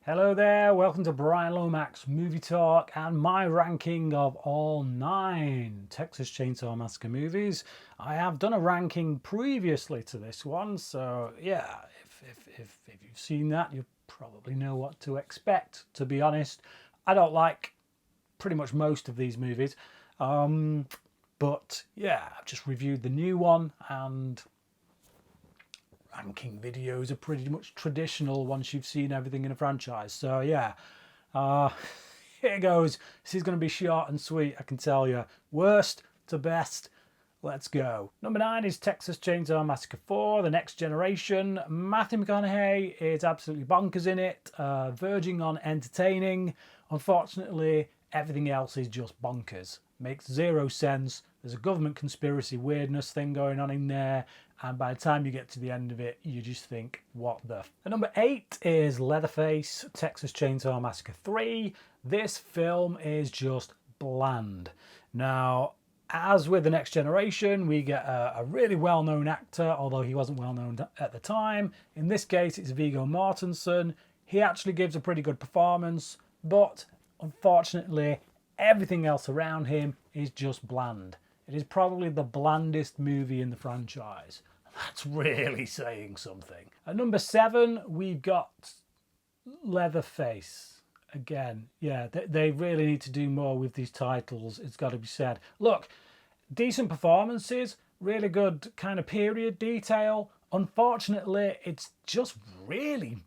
Hello there, welcome to Bryan Lomax Movie Talk and my ranking of all 9 Texas Chainsaw Massacre movies. I have done a ranking previously to this one, so yeah, if you've seen that, you probably know what to expect. To be honest, I don't like pretty much most of these movies, but yeah, I've just reviewed the new one, and ranking videos are pretty much traditional once you've seen everything in a franchise. So yeah, here goes. This is going to be short and sweet, I can tell you. Worst to best, let's go. Number 9 is Texas Chainsaw Massacre 4, The Next Generation. Matthew McConaughey is absolutely bonkers in it, verging on entertaining. Unfortunately, everything else is just bonkers. Makes zero sense. There's a government conspiracy weirdness thing going on in there, and by the time you get to the end of it, you just think, what the And number 8 is Leatherface, Texas Chainsaw Massacre 3. This film is just bland. Now, as with The Next Generation, we get a really well-known actor, although he wasn't well-known at the time. In this case, it's Viggo Mortensen. He actually gives a pretty good performance, but unfortunately, everything else around him is just bland. It is probably the blandest movie in the franchise. That's really saying something. At number 7, we've got Leatherface. Again, yeah, they really need to do more with these titles, it's got to be said. Look, decent performances, really good kind of period detail. Unfortunately, it's just really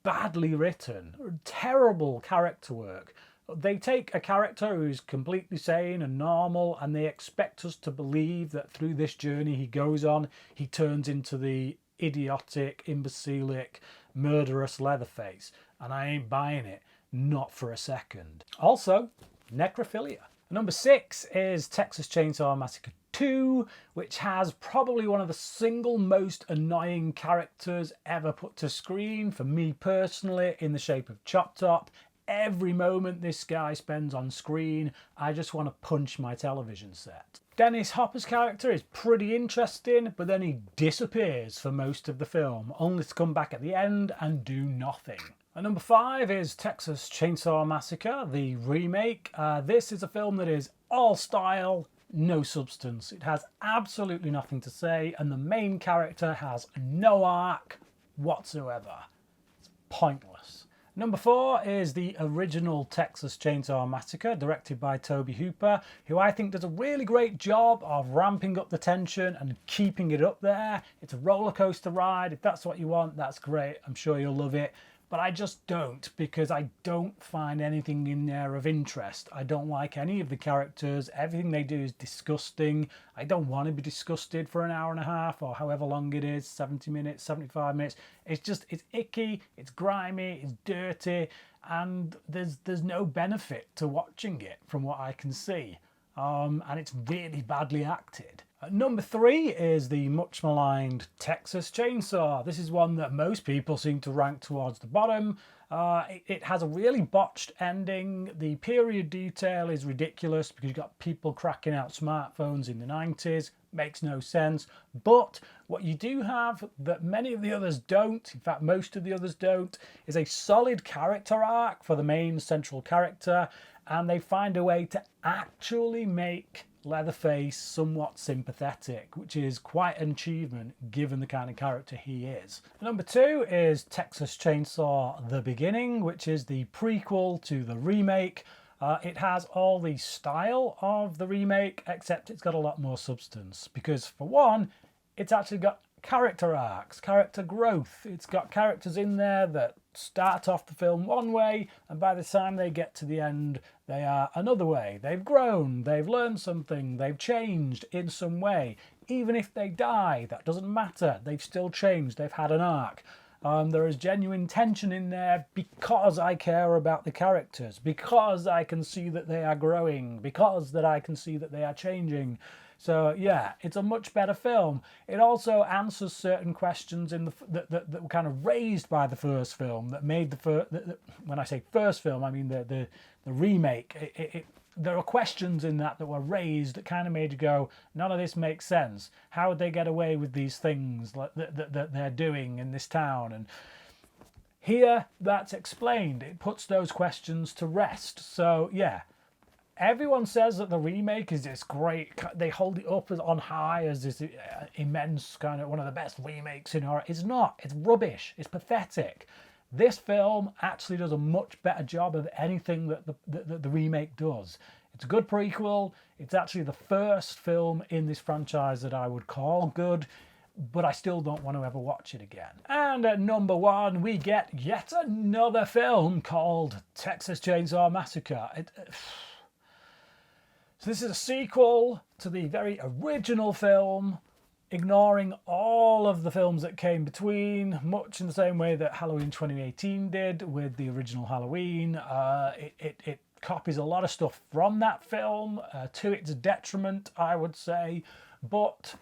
badly written. Terrible character work. They take a character who's completely sane and normal, and they expect us to believe that through this journey he goes on, he turns into the idiotic, imbecilic, murderous Leatherface. And I ain't buying it, not for a second. Also, necrophilia. Number 6 is Texas Chainsaw Massacre 2, which has probably one of the single most annoying characters ever put to screen for me personally, in the shape of Chop Top. Every moment this guy spends on screen, I just want to punch my television set. Dennis Hopper's character is pretty interesting, but then he disappears for most of the film, only to come back at the end and do nothing. And number 5 is Texas Chainsaw Massacre, the remake. This is a film that is all style, no substance. It has absolutely nothing to say, and the main character has no arc whatsoever. It's pointless. Number 4 is the original Texas Chainsaw Massacre, directed by Tobe Hooper, who I think does a really great job of ramping up the tension and keeping it up there. It's a roller coaster ride. If that's what you want, that's great. I'm sure you'll love it. But I just don't, because I don't find anything in there of interest. I don't like any of the characters. Everything they do is disgusting. I don't want to be disgusted for an hour and a half or however long it is, 70 minutes, 75 minutes. It's icky, it's grimy, it's dirty, and there's no benefit to watching it from what I can see. And it's really badly acted. Number 3 is the much maligned Texas Chainsaw. This is one that most people seem to rank towards the bottom. It has a really botched ending. The period detail is ridiculous because you've got people cracking out smartphones in the 90s. Makes no sense. But what you do have that many of the others don't, in fact most of the others don't, is a solid character arc for the main central character, and they find a way to actually make Leatherface somewhat sympathetic, which is quite an achievement given the kind of character he is. Number 2 is Texas Chainsaw The Beginning, which is the prequel to the remake. It has all the style of the remake, except it's got a lot more substance, because for one, it's actually got character arcs, character growth. It's got characters in there that start off the film one way, and by the time they get to the end, they are another way. They've grown, they've learned something, they've changed in some way. Even if they die, that doesn't matter. They've still changed, they've had an arc. There is genuine tension in there because I care about the characters, because I can see that they are growing, because that I can see that they are changing. So yeah, it's a much better film. It also answers certain questions in that were kind of raised by the first film, that made when I say first film, I mean the remake. There are questions in that were raised that kind of made you go, none of this makes sense. How would they get away with these things that they're doing in this town? And Here, that's explained. It puts those questions to rest. So, yeah, everyone says that the remake is this great, they hold it up as on high as this immense kind of one of the best remakes in horror. It's not. It's rubbish. It's pathetic. This film actually does a much better job of anything that the remake does. It's a good prequel. It's actually the first film in this franchise that I would call good, but I still don't want to ever watch it again. And at number 1, we get yet another film called Texas Chainsaw Massacre. So this is a sequel to the very original film, ignoring all of the films that came between, much in the same way that Halloween 2018 did with the original Halloween. It copies a lot of stuff from that film, to its detriment, I would say, but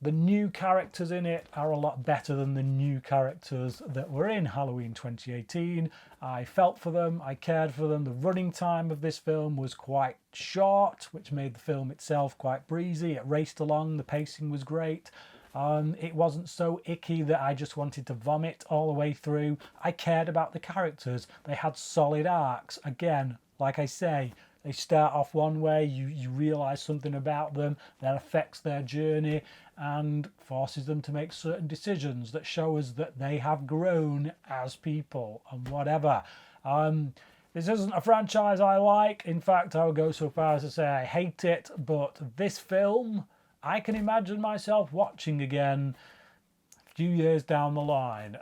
the new characters in it are a lot better than the new characters that were in Halloween 2018. I felt for them, I cared for them. The running time of this film was quite short, which made the film itself quite breezy. It raced along, the pacing was great. It wasn't so icky that I just wanted to vomit all the way through. I cared about the characters. They had solid arcs. Again, like I say, they start off one way, you realise something about them that affects their journey and forces them to make certain decisions that show us that they have grown as people and whatever. This isn't a franchise I like. In fact, I would go so far as to say I hate it, but this film, I can imagine myself watching again a few years down the line.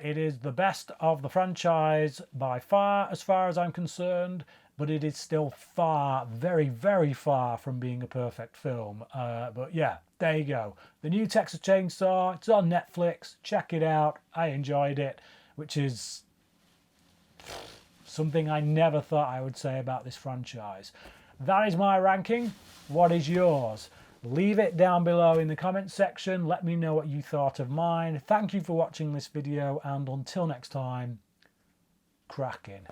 It is the best of the franchise by far as I'm concerned, but it is still far, very, very far from being a perfect film. But yeah, there you go. The new Texas Chainsaw, it's on Netflix. Check it out. I enjoyed it, which is something I never thought I would say about this franchise. That is my ranking. What is yours? Leave it down below in the comments section. Let me know what you thought of mine. Thank you for watching this video, and until next time, cracking.